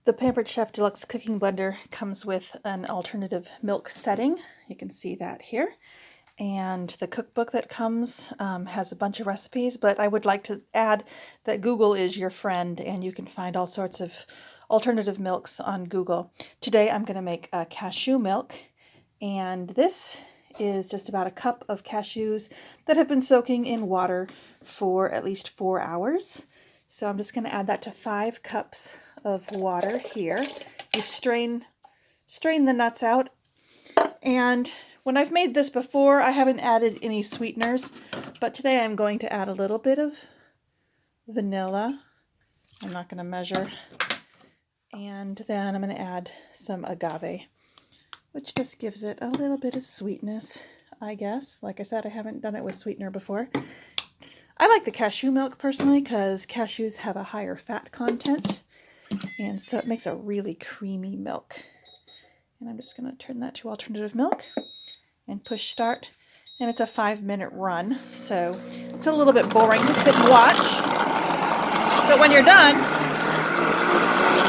The Pampered Chef Deluxe Cooking Blender comes with an alternative milk setting. You can see that here. And the cookbook that comes has a bunch of recipes, but I would like to add that Google is your friend and you can find all sorts of alternative milks on Google. Today I'm going to make a cashew milk, and this is just about a cup of cashews that have been soaking in water for at least 4 hours. So I'm just going to add that to 5 cups of water here. You strain the nuts out, and when I've made this before, I haven't added any sweeteners, but today I'm going to add a little bit of vanilla. I'm not going to measure. And then I'm going to add some agave, which just gives it a little bit of sweetness, I guess. Like I said, I haven't done it with sweetener before. I like the cashew milk personally because cashews have a higher fat content, and so it makes a really creamy milk. And I'm just going to turn that to alternative milk and push start. And it's a 5-minute run, so it's a little bit boring to sit and watch. But when you're done,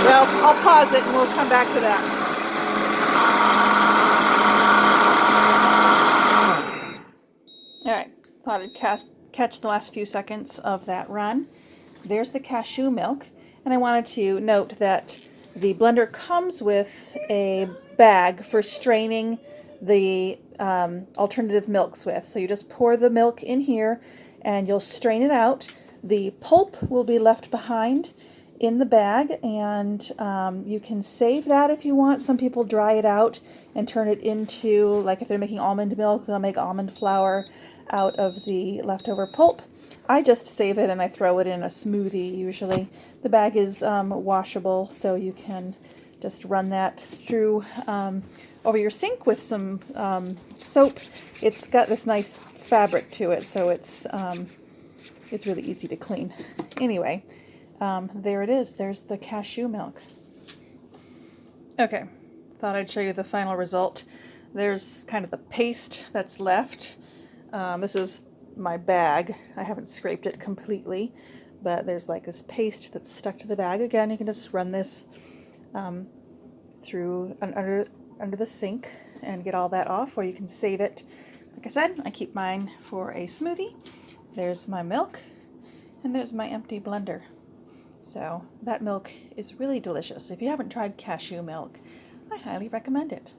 well, I'll pause it and we'll come back to that. All right, thought I'd catch the last few seconds of that run. There's the cashew milk, and I wanted to note that the blender comes with a bag for straining the alternative milks with. So you just pour the milk in here and you'll strain it out. The pulp will be left behind in the bag, and you can save that if you want. Some people dry it out and turn it into, like if they're making almond milk, they'll make almond flour out of the leftover pulp. I just save it and I throw it in a smoothie usually. The bag is washable, so you can just run that through over your sink with some soap. It's got this nice fabric to it, so it's really easy to clean. Anyway, there it is. There's the cashew milk. Okay, thought I'd show you the final result. There's kind of the paste that's left. This is my bag. I haven't scraped it completely, but there's like this paste that's stuck to the bag. Again, you can just run this through under the sink and get all that off, or you can save it. Like I said, I keep mine for a smoothie. There's my milk, and there's my empty blender. So that milk is really delicious. If you haven't tried cashew milk, I highly recommend it.